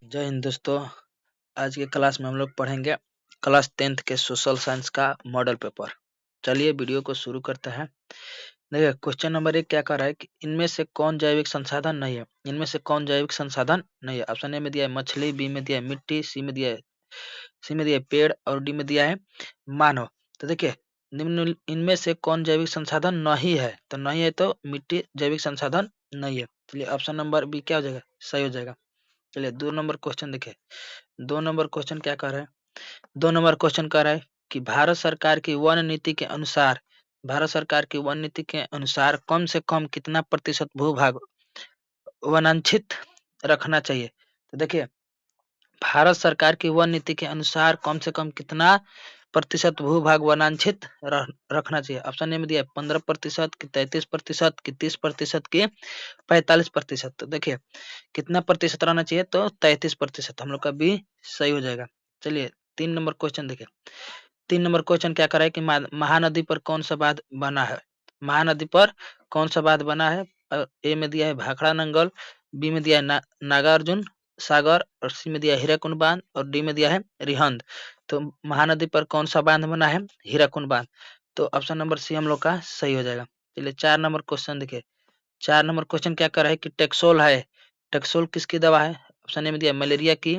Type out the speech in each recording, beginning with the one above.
जय हिंद दोस्तों। आज के क्लास में हम लोग पढ़ेंगे क्लास 10th के सोशल साइंस का मॉडल पेपर। चलिए वीडियो को शुरू करते हैं। देखिए क्वेश्चन नंबर 1 क्या कर रहा है कि इनमें से कौन जैविक संसाधन नहीं है। इनमें से कौन जैविक संसाधन नहीं है। ऑप्शन ए में दिया है मछली, बी में दिया है मिट्टी, सी में दिया है पेड़ और डी में दिया है मानव। तो देखिए निम्न इनमें से कौन जैविक संसाधन नहीं है, तो नहीं है तो मिट्टी जैविक संसाधन नहीं है। चलिए ऑप्शन नंबर बी क्या हो जाएगा, सही हो जाएगा। चलिए 2 नंबर क्वेश्चन देखिए। 2 नंबर क्वेश्चन क्या कर रहा है। 2 नंबर क्वेश्चन कर रहा है कि भारत सरकार की वन नीति के अनुसार कम से कम कितना प्रतिशत भूभाग वनांछित रखना चाहिए। तो देखिए भारत सरकार की वन नीति के अनुसार कम से कम कितना प्रतिशत भूभाग वनांछित रखना चाहिए। ऑप्शन ए में दिया है 15% की 33% की 30% की 45%। तो देखिए कितना प्रतिशत रहना चाहिए, तो 33% हम लोग का बी सही हो जाएगा। चलिए 3 नंबर क्वेश्चन देखिए। 3 नंबर क्वेश्चन क्या कर रहा है कि महानदी पर कौन सा बांध बना है। महानदी पर कौन सा बांध बना है। ए में दिया है भाखड़ा नंगल, बी में दिया है नागार्जुन सागर और सी में दिया है हीराकुंड बांध और डी में दिया है रिहंद। तो महानदी पर कौन सा बांध बना है, हीराकुंड बांध। तो ऑप्शन नंबर सी हम लोग का सही हो जाएगा। चलिए 4 नंबर क्वेश्चन देखिए। 4 नंबर क्वेश्चन क्या कर रहा है कि टेक्सोल है। टेक्सोल किसकी दवा है। ऑप्शन ए में दिया है मलेरिया की,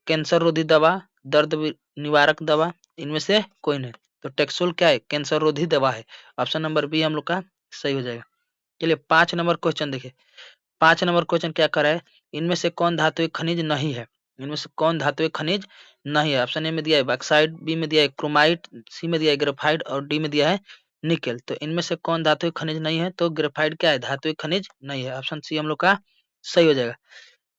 कैंसर रोधी दवा, निवारक दवा, इनमें से कोई नहीं। तो टेक्सोल क्या है, कैंसर रोधी दवा है। ऑप्शन नंबर बी हम लोग का सही हो जाएगा। चलिए 5 नंबर क्वेश्चन देखिए। 5 नंबर क्वेश्चन क्या कर रहा है, इनमें से कौन धात्विक खनिज नहीं है। इनमें से कौन धात्विक खनिज नहीं है। ऑप्शन ए में दिया है बॉक्साइट, बी में दिया है क्रोमाइट, सी में दिया है ग्रेफाइट और डी में दिया है निकेल। तो इनमें से कौन धात्विक खनिज नहीं है, तो ग्रेफाइट क्या है, धात्विक खनिज नहीं है। ऑप्शन सी हम लोग का सही हो जाएगा।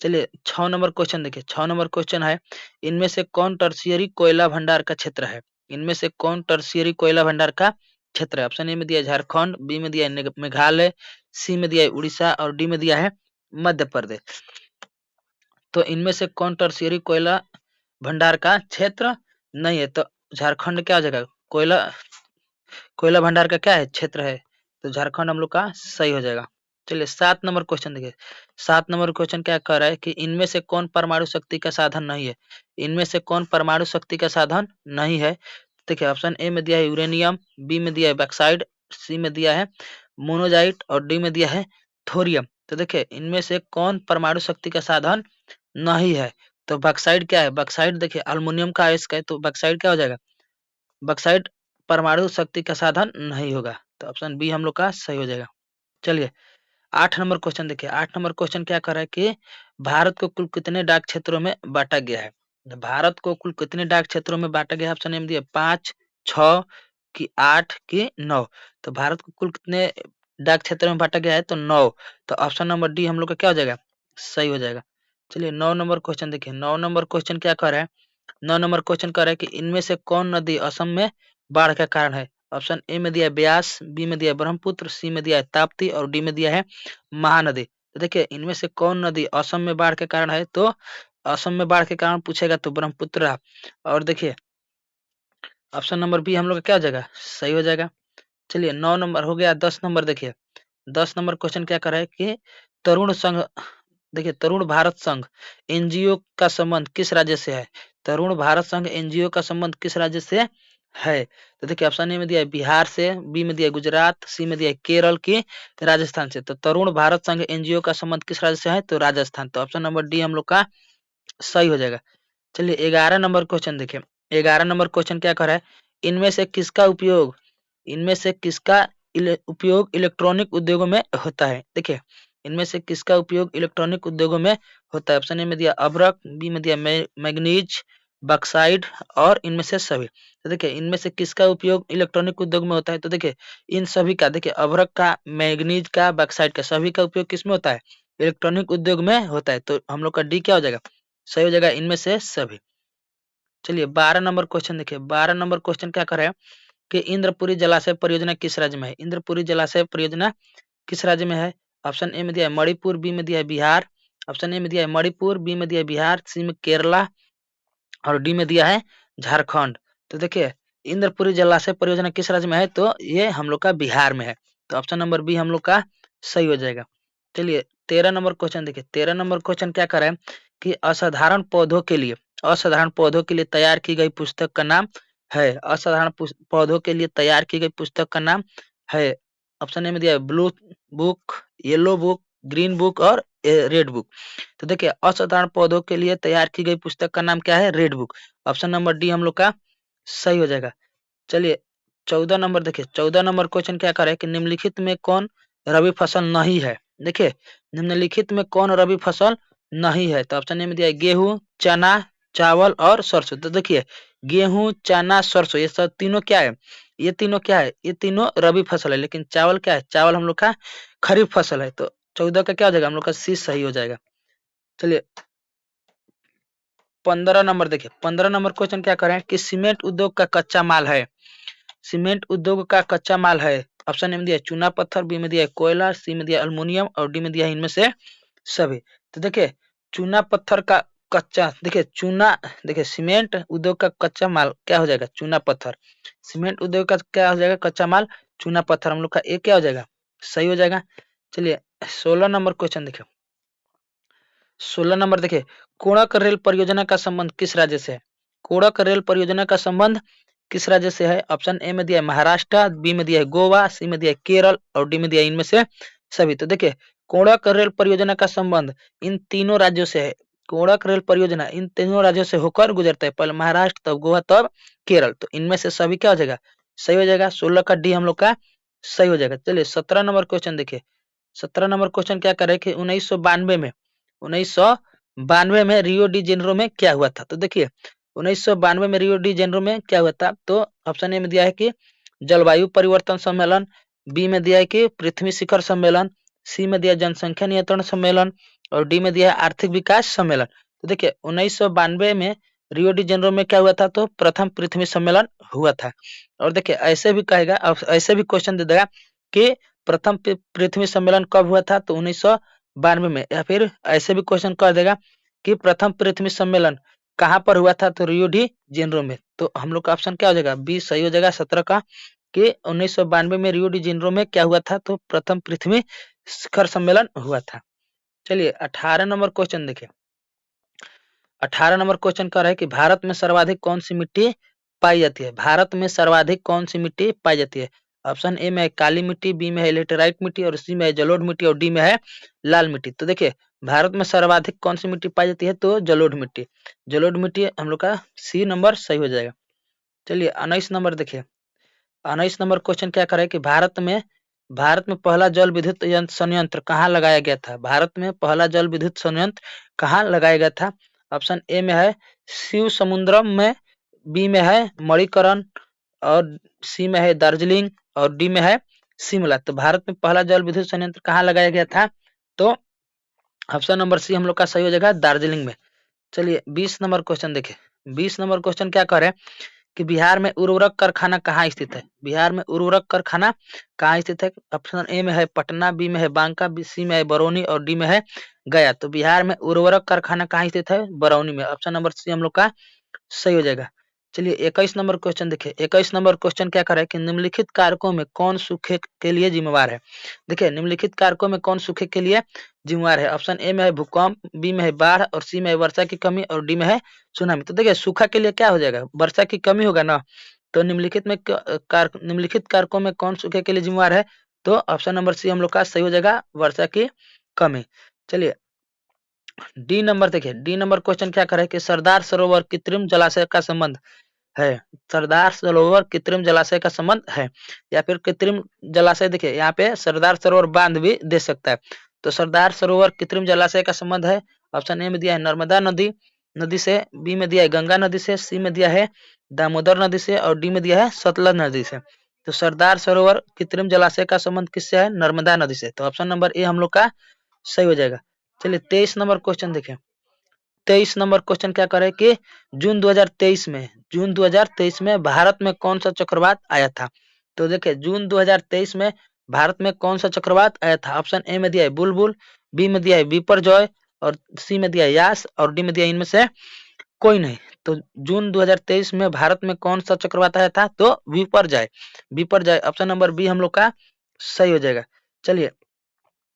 चलिए 6 नंबर क्वेश्चन देखिए। 6 नंबर क्वेश्चन है, इनमें से कौन टर्शियरी कोयला भंडार का क्षेत्र है। इनमें से कौन टर्शियरी कोयला भंडार का क्षेत्र है। ऑप्शन ए में दिया है झारखंड, बी में दिया है मेघालय, सी में दिया है उड़ीसा और डी में दिया है मध्य प्रदेश। तो इनमें से कौन टर्शियरी कोयला भंडार का क्षेत्र नहीं है, तो झारखंड क्या हो जाएगा, कोयला कोयला भंडार का क्या है, क्षेत्र है। तो झारखंड हम लोग का सही हो जाएगा। चलिए 7 नंबर क्वेश्चन देखिए। 7 नंबर क्वेश्चन क्या कर रहा है कि इनमें से कौन परमाणु शक्ति का साधन नहीं है। इनमें से कौन परमाणु शक्ति का साधन नहीं है। देखिए ऑप्शन ए में दिया है यूरेनियम, बी में दिया है बॉक्साइट, सी में दिया है मोनोजाइट और डी में दिया है थोरियम। तो देखिए इनमें से कौन परमाणु शक्ति का साधन नहीं है। तो बॉक्साइट क्या है, बॉक्साइट देखिए अल्युमिनियम का अयस्क है, तो बॉक्साइट क्या हो जाएगा, बॉक्साइट परमाणु शक्ति का साधन नहीं होगा। तो ऑप्शन बी हम लोग का सही हो जाएगा। चलिए 8 नंबर क्वेश्चन देखिए। 8 नंबर क्वेश्चन क्या कर रहा है कि भारत को कुल कितने डाक क्षेत्रों में बांटा गया है। भारत को कुल कितने डाक क्षेत्रों में बांटा गया है। ऑप्शन ए में दिया 5, 6 की 8 की 9। तो भारत को कुल कितने डाक क्षेत्रों में बांटा गया है, तो 9। तो ऑप्शन नंबर डी हम लोग का क्या हो जाएगा, सही हो जाएगा। चलिए 9 नंबर क्वेश्चन देखिए। 9 नंबर क्वेश्चन क्या कर रहा है। 9 नंबर क्वेश्चन कर रहा है कि इनमें से कौन नदी असम में बाढ़ का कारण है। ऑप्शन ए में दिया है ब्यास, बी में दिया है ब्रह्मपुत्र, सी में दिया है ताप्ती और डी में दिया है महानदी। तो देखिए इनमें से कौन नदी असम में बाढ़ के कारण है, तो असम में बाढ़ के कारण पूछेगा तो ब्रह्मपुत्र रहा। और देखिए ऑप्शन नंबर बी हम लोग का क्या हो जाएगा, सही हो जाएगा। चलिए 9 नंबर हो गया। 10 नंबर देखिए। 10 नंबर क्वेश्चन क्या कर रहा है कि तरुण संघ, देखिए तरुण भारत संघ एनजीओ का संबंध किस राज्य से है। तरुण भारत संघ एनजीओ का संबंध किस राज्य से है। तो देखिए ऑप्शन ए में दिया है बिहार से, बी में दिया है गुजरात, सी में दिया है केरल की, राजस्थान से। तो तरुण भारत संघ एनजीओ का संबंध किस राज्य से है, तो राजस्थान। तो ऑप्शन नंबर डी हम लोग का सही हो जाएगा। चलिए 11 नंबर क्वेश्चन देखिए। 11 नंबर क्वेश्चन क्या कर रहा है, इनमें से किसका उपयोग, इनमें से किसका उपयोग इलेक्ट्रॉनिक उद्योगों में होता है। देखिए इनमें से किसका उपयोग इलेक्ट्रॉनिक उद्योगों में होता है। ऑप्शन ए में दिया अभ्रक, बी में दिया मैग्नीज, बॉक्साइड और इनमें से सभी। तो देखिए इनमें से किसका उपयोग इलेक्ट्रॉनिक उद्योग में होता है। तो देखिए इन सभी का, देखिए अभ्रक का, मैग्नीज का, बॉक्साइड का, सभी का उपयोग किस में होता है, इलेक्ट्रॉनिक उद्योग में होता है। तो हम लोग का डी क्या हो जाएगा, सही हो जाएगा, इनमें से सभी। चलिए 12 नंबर क्वेश्चन देखिए। 12 नंबर क्वेश्चन क्या कर रहे हैं कि इंद्रपुरी जलाशय परियोजना किस राज्य में है। इंद्रपुरी जलाशय परियोजना किस राज्य में है। ऑप्शन ए में दिया है मणिपुर, बी में दिया है बिहार। ऑप्शन ए में दिया है मणिपुर, बी में दिया है बिहार, सी में केरला और डी में दिया है झारखंड। तो देखिए इंद्रपुरी जलाशय परियोजना किस राज्य में है, तो ये हम लोग का बिहार में है। तो ऑप्शन नंबर बी हम लोग का सही हो जाएगा। चलिए 13 नंबर क्वेश्चन देखिए। 13 नंबर क्वेश्चन क्या कर रहा है कि असाधारण पौधों के लिए तैयार की गई पुस्तक का नाम है। असाधारण पौधों के लिए तैयार की गई पुस्तक का नाम है। ऑप्शन ए में दिया है blue book, yellow book, green book और रेड बुक। तो देखिए असाधारण पौधों के लिए तैयार की गई पुस्तक का नाम क्या है? Red book. Option number D हम लोग का सही हो जाएगा। चलिए 14 नंबर देखिए, 14 नंबर क्वेश्चन क्या करे कि निम्नलिखित में कौन रबी फसल नहीं है? देखिए निम्नलिखित में कौन रबी फसल नहीं है? तो ऑप्शन ए में दिया है गेहूं, चना, चावल और सरसों। तो देखिए गेहूं, चना, सरसों ये सब तीनों क्या है? ये तीनों क्या है? ये तीनों रबी फसल है। लेकिन चावल क्या है? चावल हम लोग का खरीफ फसल है। तो 14 का क्या हो जाएगा? हम लोग का सी सही हो जाएगा। चलिए 15 नंबर देखिए, 15 नंबर क्वेश्चन क्या करें कि सीमेंट उद्योग का कच्चा माल है। सीमेंट उद्योग का कच्चा माल है। ऑप्शन ए में दिया है चूना पत्थर, बी में दिया है कोयला, सी में दिया है अल्युमिनियम और डी में दिया है इनमें से सभी। तो देखिए चूना पत्थर का कच्चा, देखिए चूना, देखिए सीमेंट उद्योग का कच्चा माल क्या हो जाएगा? चूना पत्थर। सीमेंट उद्योग का क्या हो जाएगा? कच्चा माल चूना पत्थर। हम लोग का एक क्या हो जाएगा? सही हो जाएगा। चलिए 16 नंबर क्वेश्चन देखिए, 16 नंबर देखिए, कोणक रेल परियोजना का संबंध किस राज्य से है? कोणक रेल परियोजना का संबंध किस राज्य से है? ऑप्शन ए में दिया है महाराष्ट्र, बी में दिया है गोवा, सी में दिया है केरल और डी में दिया है इनमें से सभी। तो देखिए कोणक रेल परियोजना का संबंध इन तीनों राज्यों से है। कोणक रेल परियोजना इन तीनों राज्यों से होकर गुजरता है, पहले महाराष्ट्र, तब गोवा, तब केरल। तो इनमें से सभी क्या हो जाएगा? सही हो जाएगा। 16 का डी हम लोग का सही हो जाएगा। चलिए 17 नंबर क्वेश्चन देखिए, 17 नंबर क्वेश्चन क्या करे कि 1992 में रियो डी जेनेरो में क्या हुआ था? तो देखिए 1992 में रियो डी जेनेरो में क्या हुआ था? तो ऑप्शन ए में दिया है कि जलवायु परिवर्तन सम्मेलन, बी में दिया है कि पृथ्वी शिखर सम्मेलन, सी में दिया है जनसंख्या नियंत्रण सम्मेलन और डी में दिया है आर्थिक विकास सम्मेलन। तो देखिए 1992 में रियो डी जेनेरो में क्या हुआ था? तो प्रथम पृथ्वी सम्मेलन हुआ था। और देखिए ऐसे भी कहेगा, ऐसे भी क्वेश्चन दे देगा कि प्रथम पृथ्वी सम्मेलन कब हुआ था? तो 1992 में। या फिर ऐसे भी क्वेश्चन कर देगा कि प्रथम पृथ्वी सम्मेलन कहाँ पर हुआ था? तो रियो डी जेनेरो में। तो हम लोग का ऑप्शन क्या हो जाएगा? बी सही हो जाएगा 17 का, कि 1992 में रियो डी जेनेरो में क्या हुआ था? तो प्रथम पृथ्वी शिखर सम्मेलन हुआ था। चलिए 18 नंबर क्वेश्चन देखिए, 18 नंबर क्वेश्चन कह रहा है कि भारत में सर्वाधिक कौन सी मिट्टी पाई जाती है? भारत में सर्वाधिक कौन सी मिट्टी पाई जाती है? ऑप्शन ए में है काली मिट्टी, बी में है लेटेराइट मिट्टी और सी में है जलोढ़ मिट्टी और डी में है लाल मिट्टी। तो देखिए भारत में सर्वाधिक कौन सी मिट्टी पाई जाती है? तो जलोढ़ मिट्टी। जलोढ़ मिट्टी हम लोग का सी नंबर सही हो जाएगा। चलिए 19 नंबर देखिए, 19 नंबर क्वेश्चन क्या करे कि भारत में पहला जल विद्युत संयंत्र कहाँ लगाया गया था? भारत में पहला जल विद्युत संयंत्र कहाँ लगाया गया था? ऑप्शन ए में है शिव समुद्रम में, बी में है मणिकरण और सी में है दार्जिलिंग और डी में है शिमला। तो भारत में पहला जल विद्युत संयंत्र कहाँ लगाया गया था? तो ऑप्शन नंबर सी हम लोग का सही हो जाएगा, दार्जिलिंग में। चलिए 20 नंबर क्वेश्चन देखिए, 20 नंबर क्वेश्चन क्या करे कि बिहार में उर्वरक कारखाना कहाँ स्थित है? बिहार में उर्वरक कारखाना कहाँ स्थित है? ऑप्शन ए में है पटना, बी में है बांका, सी में है बरौनी और डी में है गया। तो बिहार में उर्वरक कारखाना कहाँ स्थित है? बरौनी में। ऑप्शन नंबर सी हम लोग का सही हो जाएगा। चलिए 21 नंबर क्वेश्चन देखिए, 21 नंबर क्वेश्चन क्या कर रहा है कि निम्नलिखित कारकों में कौन सूखे के लिए जिम्मेवार है? देखिए निम्नलिखित कारकों में कौन सूखे के लिए जिम्मेवार है? ऑप्शन ए में है भूकंप, बी में है बाढ़ और सी में है वर्षा की कमी और डी में है सुनामी। तो देखिए सूखा के लिए क्या हो जाएगा? वर्षा की कमी होगा ना। तो निम्नलिखित कारकों में कौन सूखे के लिए जिम्मेवार है? तो ऑप्शन नंबर सी हम लोग का सही हो जाएगा, वर्षा की कमी। चलिए डी नंबर देखिए, डी नंबर क्वेश्चन क्या करे कि सरदार सरोवर कृत्रिम जलाशय का संबंध है। सरदार सरोवर कृत्रिम जलाशय का संबंध है या फिर कृत्रिम जलाशय, देखिए यहाँ पे सरदार सरोवर बांध भी दे सकता है। तो सरदार सरोवर कृत्रिम जलाशय का संबंध है। ऑप्शन ए में दिया है नर्मदा नदी नदी से, बी में दिया है गंगा नदी से, सी में दिया है दामोदर नदी से और डी में दिया है सतलज नदी से। तो सरदार सरोवर कृत्रिम जलाशय का संबंध किससे है? नर्मदा नदी से। तो ऑप्शन नंबर ए हम लोग का सही हो जाएगा। चलिए 23 नंबर क्वेश्चन देखें, 23 नंबर क्वेश्चन क्या करे कि जून 2023 में भारत में कौन सा चक्रवात आया था? तो देखिए जून 2023 में भारत में कौन सा चक्रवात आया था? ऑप्शन ए में दिया है बुलबुल, बी में दिया है बिपरजॉय और सी में दिया है यास और डी में दिया है इनमें से कोई नहीं। तो जून 2023 में भारत में कौन सा चक्रवात आया था? तो विपरजॉय। विपरजॉय ऑप्शन नंबर बी हम लोग का सही हो जाएगा। चलिए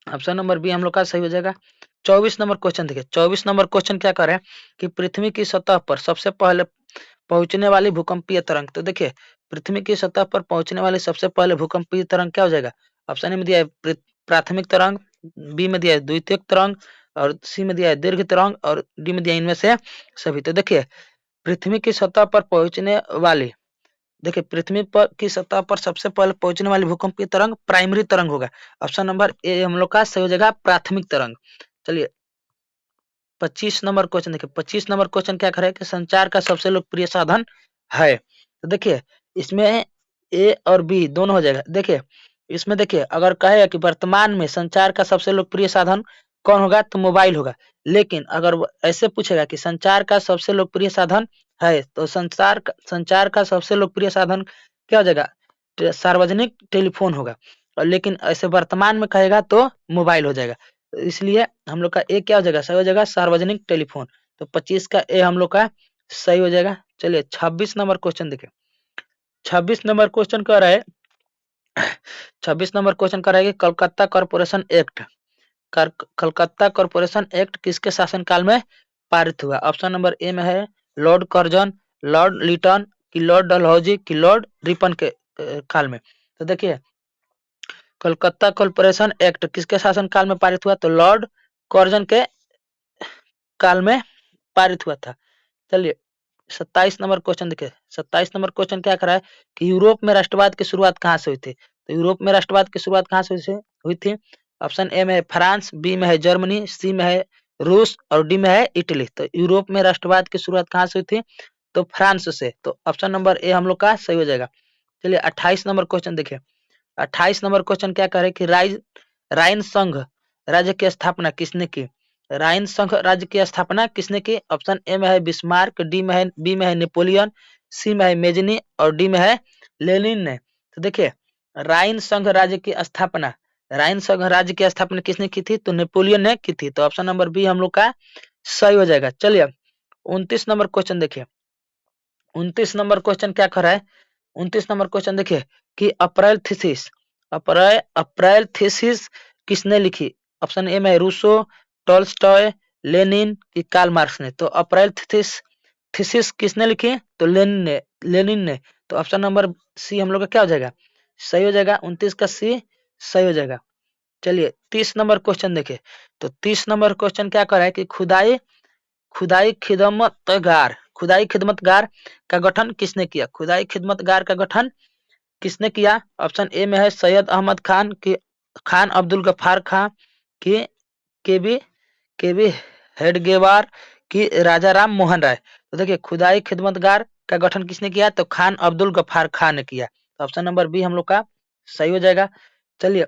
ऑप्शन नंबर बी हम लोग का सही हो जाएगा। 24 नंबर क्वेश्चन देखिए, 24 नंबर क्वेश्चन क्या कर रहे हैं कि पृथ्वी की सतह पर सबसे पहले पहुंचने वाली भूकंपीय तरंग। तो देखिए, पृथ्वी की सतह पर पहुंचने वाली सबसे पहले भूकंपीय तरंग क्या हो जाएगा? ऑप्शन ए में दिया है प्राथमिक तरंग, बी में दिया है द्वितीयक तरंग, और सी में दिया है दीर्घ तरंग, और डी में दिया है इनमें से सभी। तो देखिए, पृथ्वी की सतह पर पहुंचने वाली, देखिए पृथ्वी पर की सतह पर सबसे पहले पहुंचने वाली भूकंपीय तरंग प्राइमरी तरंग होगा। ऑप्शन नंबर ए हम लोग का सही हो जाएगा, प्राथमिक तरंग। चलिए 25 नंबर क्वेश्चन देखिए, 25 नंबर क्वेश्चन क्या करे कि संचार का सबसे लोकप्रिय साधन है। तो देखिए, इसमें ए और बी दोनों हो जाएगा। देखिए, इसमें देखिए अगर कहे कि वर्तमान में संचार का सबसे लोकप्रिय साधन कौन होगा, तो मोबाइल होगा। लेकिन अगर ऐसे पूछेगा कि संचार का सबसे लोकप्रिय साधन है, तो संचार का सबसे लोकप्रिय साधन क्या हो जाएगा? सार्वजनिक टेलीफोन होगा। और लेकिन ऐसे वर्तमान में कहेगा तो मोबाइल हो जाएगा। तो इसलिए हम लोग का ए क्या हो जाएगा? सही हो जाएगा, सार्वजनिक टेलीफोन। तो 25 का ए हम लोग का सही हो जाएगा। चलिए 26 नंबर क्वेश्चन देखिए, 26 नंबर क्वेश्चन कह रहा है 26 नंबर क्वेश्चन कह रहा है कि Calcutta corporation act, Calcutta corporation act किसके शासनकाल में पारित हुआ? ऑप्शन नंबर ए में है लॉर्ड कर्जन, लॉर्ड लिटन, कि लॉर्ड डलहौजी, कि लॉर्ड रिपन के काल में। तो देखिए, कलकत्ता कॉरपोरेशन एक्ट किसके शासनकाल में पारित हुआ? तो लॉर्ड कर्जन के काल में पारित हुआ था। चलिए 27 नंबर क्वेश्चन देखिए, 27 नंबर क्वेश्चन क्या करा है कि यूरोप में राष्ट्रवाद की शुरुआत कहाँ से हुई थी? तो यूरोप में राष्ट्रवाद की शुरुआत कहाँ से हुई थी? ऑप्शन ए में है फ्रांस, बी में है जर्मनी, सी में है रूस, और डी में है इटली। तो यूरोप में राष्ट्रवाद की शुरुआत कहाँ से हुई थी? तो फ्रांस से। तो ऑप्शन नंबर ए हम लोग का सही हो जाएगा। चलिए 28 नंबर क्वेश्चन देखिए, 28 नंबर क्वेश्चन क्या करे कि राइन संघ राज्य की स्थापना किसने की? राइन संघ राज्य की स्थापना किसने की? ऑप्शन ए में है बिस्मार्क, बी में है नेपोलियन, सी में है मेजनी, और डी में है लेनिन ने। तो देखिए, राइन संघ राज्य की स्थापना, राइन संघ राज्य की स्थापना किसने की थी? तो नेपोलियन ने की थी। तो ऑप्शन नंबर बी हम लोग का सही हो जाएगा। चलिए 29 नंबर क्वेश्चन देखिए, 29 नंबर क्वेश्चन क्या कर रहा है? 29 नंबर क्वेश्चन देखिए कि अप्रैल थीसिस किसने लिखी? ऑप्शन ए में रूसो, टॉल्स्टॉय, लेनिन, कि कार्ल मार्क्स ने। तो अप्रैल थीसिस किसने लिखी? तो लेनिन ने। तो ऑप्शन नंबर सी हम लोग का क्या हो जाएगा? सही हो जाएगा। 29 का सी सही हो जाएगा। चलिए 30 नंबर क्वेश्चन देखिए, तो 30 नंबर क्वेश्चन क्या कर रहा है कि खुदाई खिदमतगार का गठन किसने किया? खुदाई खिदमतगार का गठन किसने किया? ऑप्शन ए में है सैयद अहमद खान, की खान अब्दुल गफ्फार खां, की केबी केबी हेडगेवार, की राजा राम मोहन राय। तो देखिए, खुदाई खिदमतगार का गठन किसने किया? तो खान अब्दुल गफ्फार खान ने किया। तो ऑप्शन नंबर बी हम लोग का सही हो जाएगा। चलिए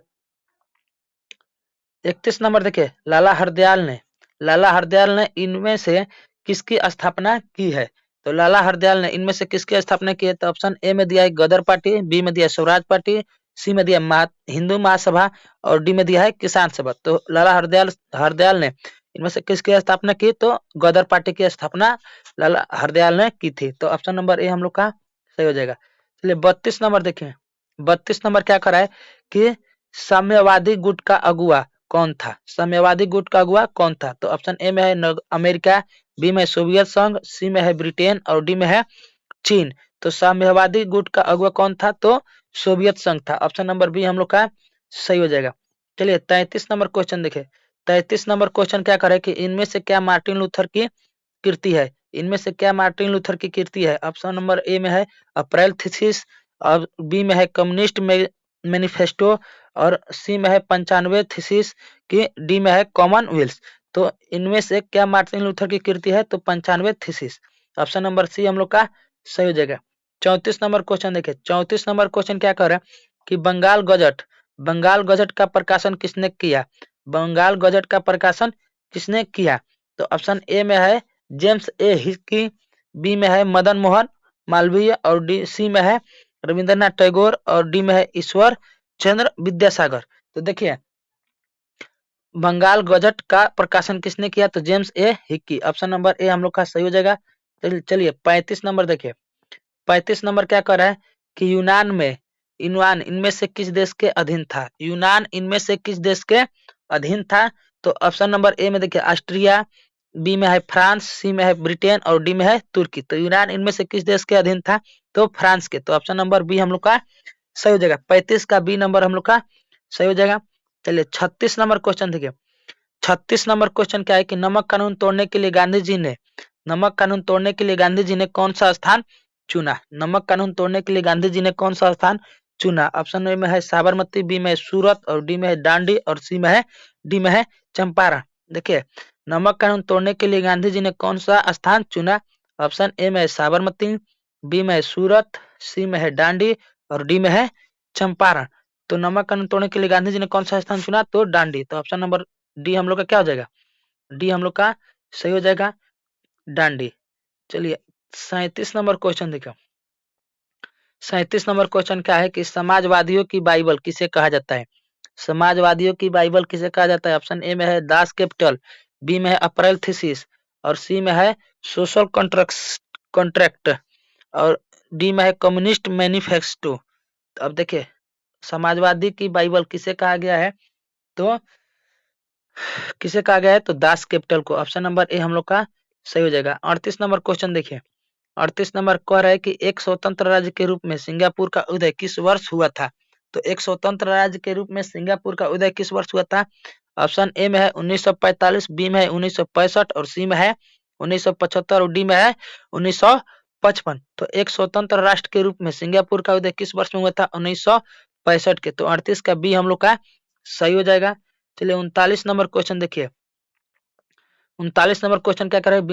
31 नंबर देखिए, लाला हरदयाल ने इनमें से किसकी स्थापना की है? तो लाला हरदयाल ने इनमें से किसकी स्थापना की है? तो ऑप्शन ए में दिया है गदर पार्टी, बी में दिया है स्वराज पार्टी, सी में दिया है हिंदू महासभा, और डी में दिया है किसान सभा। तो लाला हरदयाल ने इनमें से किसकी स्थापना की? तो गदर पार्टी की स्थापना लाला हरदयाल ने की थी। तो ऑप्शन नंबर ए हम लोग का सही हो जाएगा। चलिए 32 नंबर देखिए, 32 नंबर क्या करा है कि साम्यवादी गुट का अगुवा कौन था? साम्यवादी गुट का अगुवा कौन था? तो ऑप्शन ए में है अमेरिका, बी में सोवियत संघ, सी में है ब्रिटेन, और डी में है चीन। तो साम्यवादी गुट का अगुवा कौन था? तो सोवियत संघ था। ऑप्शन नंबर बी हम लोग का सही हो जाएगा। चलिए 33 नंबर क्वेश्चन देखे, 33 नंबर क्वेश्चन क्या करे कि इनमें से क्या मार्टिन लूथर की कीर्ति है? इनमें से क्या मार्टिन लूथर की कीर्ति है? ऑप्शन नंबर ए में है अप्रैल थीसिस, और बी में है कम्युनिस्ट मैनिफेस्टो, और सी में है 95 थीसिस, की डी में है कॉमनवेल्थ। तो इनमें से क्या मार्टिन लूथर की कीर्ति है? तो 95 थीसिस। ऑप्शन नंबर सी हम लोग का सही हो जाएगा। 34 नंबर क्वेश्चन देखिए, 34 नंबर क्वेश्चन क्या कर रहा है कि बंगाल गजट का प्रकाशन किसने किया? बंगाल गजट का प्रकाशन किसने किया? तो ऑप्शन ए में है जेम्स ए हिस्की, बी में है मदन मोहन मालवीय, और डी सी में है रविंद्रनाथ टैगोर, और डी में है ईश्वर चंद्र विद्यासागर। तो देखिए, बंगाल गजट का प्रकाशन किसने किया? तो James A Hickey. Option number A हम लोग का सही हो जाएगा। चलिए 35 नंबर देखिए, 35 नंबर क्या कर रहा है कि यूनान इनमें से किस देश के अधीन था? यूनान इनमें से किस देश के अधीन था? तो ऑप्शन नंबर ए में देखिए ऑस्ट्रिया, बी में है फ्रांस, सी में है ब्रिटेन और डी में है तुर्की। तो यूनान इनमें से किस देश के अधीन था? तो फ्रांस के। तो ऑप्शन नंबर बी हम लोग का सही हो जाएगा। 35 का बी नंबर हम लोग का सही हो जाएगा। चलिए 36 नंबर क्वेश्चन देखिए। 36 नंबर क्वेश्चन क्या है कि नमक कानून तोड़ने के लिए गांधी जी ने कौन सा स्थान चुना? नमक कानून तोड़ने के लिए गांधी जी ने कौन सा स्थान चुना? ऑप्शन ए में है साबरमती, बी में है सूरत और डी में है दांडी और डी में है चंपारण। देखिए नमक कानून तोड़ने के लिए गांधी जी ने कौन सा स्थान चुना? ऑप्शन ए में है साबरमती, बी में है सूरत, सी में है दांडी और डी में है चंपारण। तो नमक कानून तोड़ने के लिए गांधी जी ने कौन सा स्थान चुना? तो दांडी। तो ऑप्शन नंबर डी हम लोग का क्या हो जाएगा? डी हम लोग का सही हो जाएगा, दांडी। चलिए 37 नंबर क्वेश्चन देखो। 37 नंबर क्वेश्चन क्या है कि समाजवादियों की बाइबल किसे कहा जाता है? समाजवादियों की बाइबल किसे कहा जाता है? ऑप्शन ए में है दास कैपिटल, बी में है अप्रैल थीसिस और सी में है सोशल कॉन्ट्रैक्ट और डी में है कम्युनिस्ट मैनिफेस्टो। तो अब देखिए समाजवादी की बाइबल किसे कहा गया है? तो किसे कहा गया है? तो दास कैपिटल को। ऑप्शन नंबर ए हम लोग का सही हो जाएगा। 38 नंबर क्वेश्चन देखिए। 38 नंबर कह रहा है कि एक स्वतंत्र राज्य के रूप में सिंगापुर का उदय किस वर्ष हुआ था? तो एक स्वतंत्र राज्य के रूप में सिंगापुर का उदय किस वर्ष हुआ था? ऑप्शन ए में है 1945, बी में है 1965 और सी में है 1975 और डी में है 1955। तो एक स्वतंत्र राष्ट्र के रूप में सिंगापुर का उदय किस वर्ष में हुआ था? 1965 के। तो 38 का बी हम लोग का सही हो जाएगा। चलिए 39 नंबर क्वेश्चन देखिए। 39 नंबर क्वेश्चन क्या कर रहे हैं?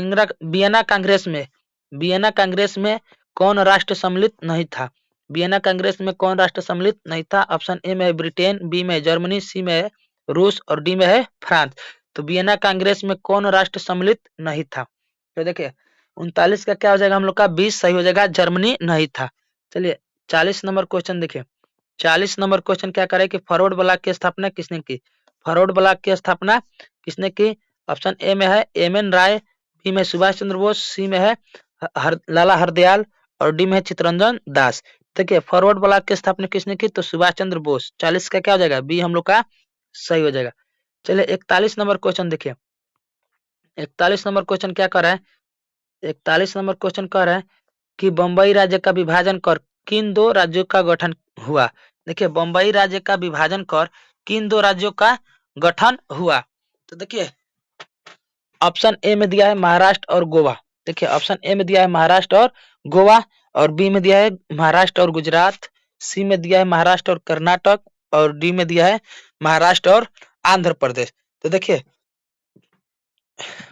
वियना कांग्रेस में कौन राष्ट्र सम्मिलित नहीं था? वियना कांग्रेस में कौन राष्ट्र सम्मिलित नहीं था? ऑप्शन ए में है ब्रिटेन, बी में है जर्मनी, सी में है रूस और डी में है फ्रांस। तो वियना कांग्रेस में कौन राष्ट्र सम्मिलित नहीं था? तो देखिए 39 का क्या हो जाएगा हम लोग का? 20 सही हो जाएगा, जर्मनी नहीं था। चलिए 40 नंबर क्वेश्चन देखिए। 40 नंबर क्वेश्चन क्या करे कि फॉरवर्ड ब्लॉक की स्थापना किसने की? फॉरवर्ड ब्लॉक की स्थापना किसने की? ऑप्शन ए में है एम.एन. राय, बी में सुभाष चंद्र बोस, सी में है लाला हरदयाल और डी में है चित्तरंजन दास। देखिए फॉरवर्ड ब्लॉक की स्थापना किसने की? तो सुभाष चंद्र बोस। 40 का क्या हो जाएगा? बी हम लोग का सही हो जाएगा। चलिए 41 नंबर क्वेश्चन देखिए। 41 नंबर क्वेश्चन क्या कर रहा है? 41 नंबर क्वेश्चन कह रहा है कि बम्बई राज्य का विभाजन कर किन दो राज्यों का गठन हुआ? देखिए बम्बई राज्य का विभाजन कर किन दो राज्यों का गठन हुआ? तो देखिए ऑप्शन ए में दिया है महाराष्ट्र और गोवा। देखिए ऑप्शन ए में दिया है महाराष्ट्र और गोवा और बी में दिया है महाराष्ट्र और गुजरात, सी में दिया है महाराष्ट्र और कर्नाटक और डी में दिया है महाराष्ट्र और आंध्र प्रदेश। तो देखिए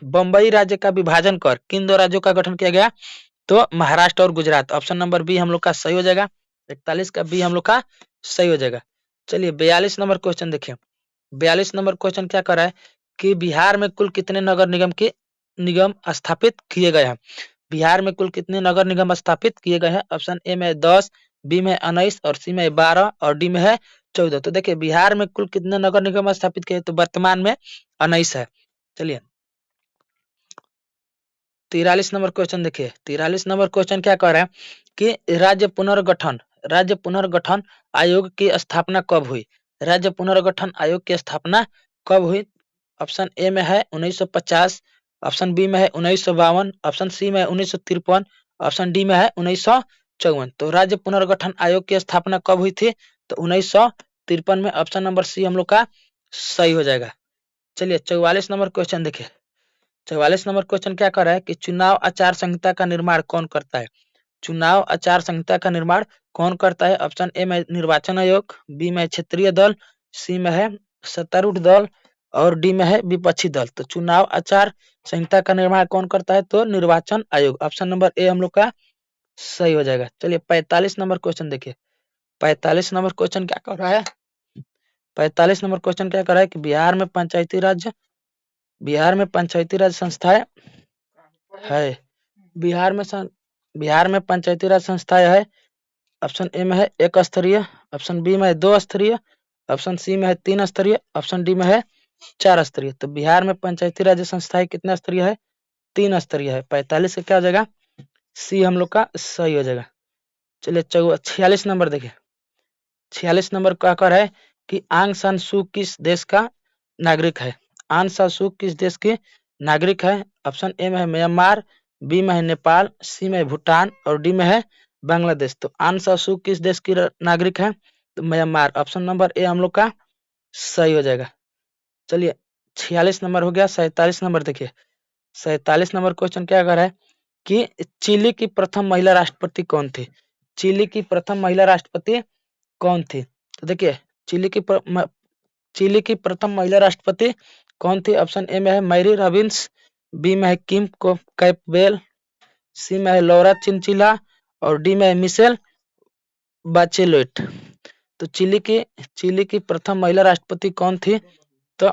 बम्बई राज्य का विभाजन कर किन दो राज्यों का गठन किया गया? तो महाराष्ट्र और गुजरात। ऑप्शन नंबर बी हम लोग का सही हो जाएगा। 41 का बी हम लोग का सही हो जाएगा। चलिए 42 नंबर क्वेश्चन देखिए। 42 नंबर क्वेश्चन क्या कर रहा है कि बिहार में कुल कितने नगर निगम स्थापित किए गए हैं? बिहार में कुल कितने नगर निगम स्थापित किए गए हैं? ऑप्शन ए में 10, बी में 19 और सी में 12 और डी में है 14। तो देखिए बिहार में कुल कितने नगर निगम स्थापित किए? तो वर्तमान में 19 है। चलिए 43 नंबर क्वेश्चन देखिए। 43 नंबर क्वेश्चन क्या कह रहा है कि राज्य पुनर्गठन आयोग की स्थापना कब हुई? राज्य पुनर्गठन आयोग की स्थापना कब हुई? ऑप्शन ए में है 1950, ऑप्शन बी में है 1952, ऑप्शन सी में है 1953, ऑप्शन डी में है 1954। तो राज्य पुनर्गठन आयोग की स्थापना कब हुई थी? तो 1953 में। ऑप्शन नंबर सी हम लोग का सही हो जाएगा। चलिए 44 नंबर क्वेश्चन देखिए। 44 नंबर क्वेश्चन क्या कर रहा है कि चुनाव आचार संहिता का निर्माण कौन करता है? चुनाव आचार संहिता का निर्माण कौन करता है? ऑप्शन ए में निर्वाचन आयोग, बी में क्षेत्रीय दल, सी में है सत्तारूढ़ दल और डी में है विपक्षी दल। तो चुनाव आचार संहिता का निर्माण कौन करता है? तो निर्वाचन आयोग। ऑप्शन नंबर ए हम लोग का सही हो जाएगा। चलिए 45 नंबर क्वेश्चन देखिए। 45 नंबर क्वेश्चन क्या कर रहा है? 45 नंबर क्वेश्चन क्या कर रहा है कि बिहार में पंचायती राज संस्थाएं है। बिहार में सं, बिहार में पंचायती राज संस्थाएं है। ऑप्शन ए में है एक स्तरीय, ऑप्शन बी में है 2 स्तरीय, ऑप्शन सी में है 3 स्तरीय, ऑप्शन डी में है 4 स्तरीय। तो बिहार में पंचायती राज संस्थाएं कितना स्तरीय है? 3 स्तरीय है। 45 का क्या हो जाएगा? सी हम लोग का सही हो जाएगा। चलिए 46 नंबर देखिए। 46 नंबर क्या कर है कि आंग सान सू किस देश का नागरिक है? आन सा सू किस देश के नागरिक है? ऑप्शन ए में है म्यांमार, बी में है नेपाल, सी में है भूटान और डी में है बांग्लादेश। तो आन सा सू किस देश की नागरिक है? तो म्यांमार। ऑप्शन नंबर ए हम लोग का सही हो जाएगा। चलिए 46 नंबर हो गया। 47 नंबर देखिए, 47 नंबर क्वेश्चन क्या कर रहा है कि चिली की प्रथम महिला राष्ट्रपति कौन थी? चिली की प्रथम महिला राष्ट्रपति कौन थी? तो देखिए चिली की प्रथम महिला राष्ट्रपति कौन थी? ऑप्शन ए में है मैरी रॉबिन्स, बी में है किम कैपबेल, सी में है लौरा चिंचिला और डी में है मिशेल बाचेलेट। तो चिली की प्रथम महिला राष्ट्रपति कौन थी? तो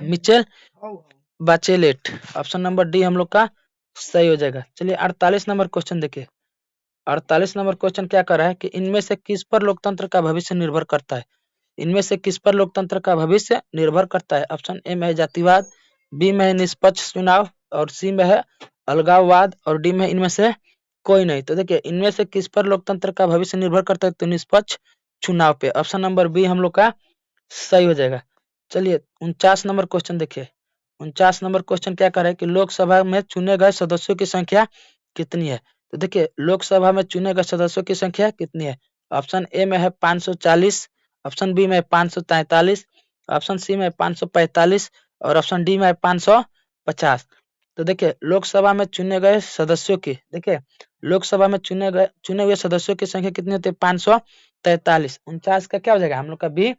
Mitchell Bachelet. Option number D हम लोग का सही हो जाएगा। चलिए 48 नंबर क्वेश्चन देखिए। 48 नंबर क्वेश्चन क्या कर रहा है कि इनमें से किस पर लोकतंत्र का भविष्य निर्भर करता है? इनमें से किस पर लोकतंत्र का भविष्य निर्भर करता है? ऑप्शन ए में है जातिवाद, बी में है निष्पक्ष चुनाव और सी में है अलगाववाद और डी में इनमें से कोई नहीं। तो देखिए इनमें से किस पर लोकतंत्र का भविष्य निर्भर करता है? तो निष्पक्ष चुनाव पे। ऑप्शन नंबर बी हम लोग का सही हो जाएगा। चलिए 49 नंबर क्वेश्चन देखिए। 49 नंबर क्वेश्चन क्या कर रहा है कि लोकसभा में चुने गए सदस्यों की संख्या कितनी है? तो देखिए लोकसभा में चुने गए सदस्यों की संख्या कितनी है? ऑप्शन ए में है 540, ऑप्शन बी में है 543, ऑप्शन सी में है 545 और ऑप्शन डी में है 550। तो देखिए लोकसभा में चुने गए सदस्यों की, देखिए लोकसभा में चुने हुए सदस्यों की संख्या कितनी होती है? 543। 49 का क्या हो जाएगा? हम लोग का बी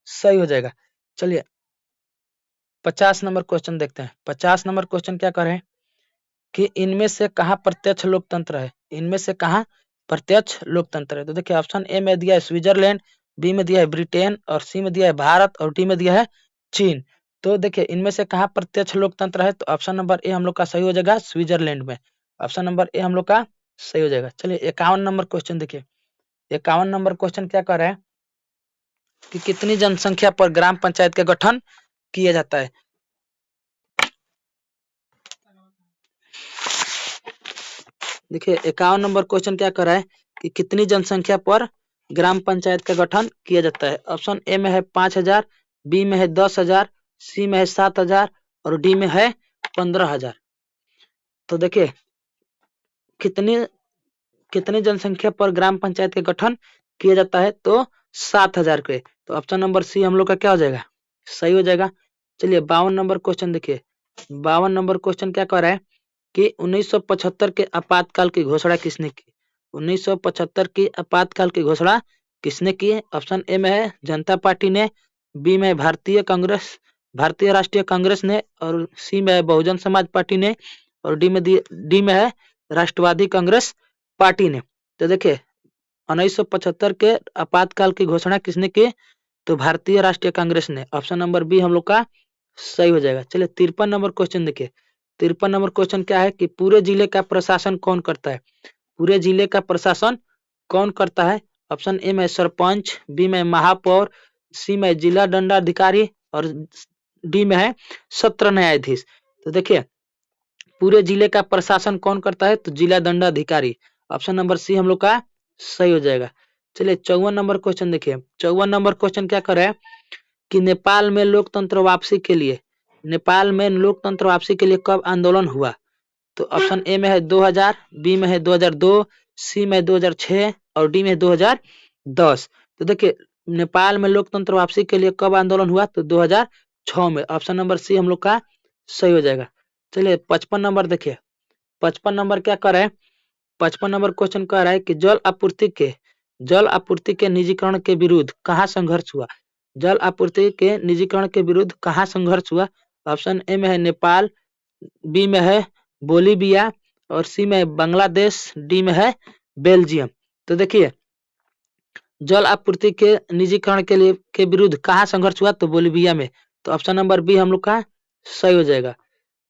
सही हो जाएगा। चलिए 50 नंबर क्वेश्चन देखते हैं। 50 नंबर क्वेश्चन क्या कर रहे हैं कि इनमें से कहाँ प्रत्यक्ष लोकतंत्र है? इनमें से कहाँ प्रत्यक्ष लोकतंत्र है? तो देखिए ऑप्शन ए में दिया है स्विट्जरलैंड, बी में दिया है ब्रिटेन और सी में दिया है भारत और डी में दिया है चीन। तो देखिए इनमें से कहाँ प्रत्यक्ष लोकतंत्र है? तो ऑप्शन नंबर ए हम लोग का सही हो जाएगा, स्विट्जरलैंड में। ऑप्शन नंबर ए हम लोग का सही हो जाएगा। चलिए 51 नंबर क्वेश्चन देखिए। 51 नंबर क्वेश्चन क्या कर रहा है कि कितनी जनसंख्या पर ग्राम पंचायत का गठन किया जाता है? देखिए 51 नंबर क्वेश्चन क्या कर रहा है कि कितनी जनसंख्या पर ग्राम पंचायत का गठन किया जाता है? ऑप्शन ए में है 5000, बी में है 10,000, सी में है 7,000 और डी में है 15,000। तो देखिए कितनी कितनी जनसंख्या पर ग्राम पंचायत का गठन किया जाता है? तो 7,000 के। तो ऑप्शन नंबर सी हम लोग का क्या हो जाएगा? सही हो जाएगा। चलिए 52 नंबर क्वेश्चन देखिए। 52 नंबर क्वेश्चन क्या कर रहा है कि 1975 के आपातकाल की घोषणा किसने की? 1975 की आपातकाल की घोषणा किसने की है? ऑप्शन ए में है जनता पार्टी ने, बी में भारतीय राष्ट्रीय कांग्रेस ने और सी में है बहुजन समाज पार्टी ने और डी में है राष्ट्रवादी कांग्रेस पार्टी ने। तो देखिए 1975 के आपातकाल की घोषणा किसने की? तो भारतीय राष्ट्रीय कांग्रेस ने। ऑप्शन नंबर बी हम लोग का सही हो जाएगा। चलिए 53 नंबर क्वेश्चन देखिए। 53 नंबर क्वेश्चन क्या है कि पूरे जिले का प्रशासन कौन करता है? पूरे जिले का प्रशासन कौन करता है? ऑप्शन ए में सरपंच, बी में महापौर, सी में जिला दंडाधिकारी और डी में है सत्र न्यायाधीश। तो देखिए पूरे जिले का प्रशासन कौन करता है? तो जिला दंडाधिकारी। ऑप्शन नंबर सी हम लोग का सही हो जाएगा। चलिए 54 नंबर क्वेश्चन देखिए। 54 नंबर क्वेश्चन क्या कर रहा है कि नेपाल में लोकतंत्र वापसी के लिए कब आंदोलन हुआ? तो ऑप्शन ए में है 2000, बी में है 2002, सी में 2006 और डी में 2010। तो देखिए नेपाल में लोकतंत्र वापसी के लिए कब आंदोलन हुआ? तो 2006 में। ऑप्शन नंबर सी हम लोग का सही हो जाएगा। चलिए 55 नंबर देखिए। 55 नंबर क्या कर रहा है? 55 नंबर क्वेश्चन कह रहा है कि जल आपूर्ति के निजीकरण के विरुद्ध कहाँ संघर्ष हुआ? जल आपूर्ति के निजीकरण के विरुद्ध कहाँ संघर्ष हुआ? ऑप्शन ए में है नेपाल, बी में है बोलीविया और सी में है बांग्लादेश, डी में है बेल्जियम। तो देखिए जल आपूर्ति के निजीकरण के विरुद्ध कहाँ संघर्ष हुआ? तो बोलीविया में। तो ऑप्शन नंबर बी हम लोग का सही हो जाएगा।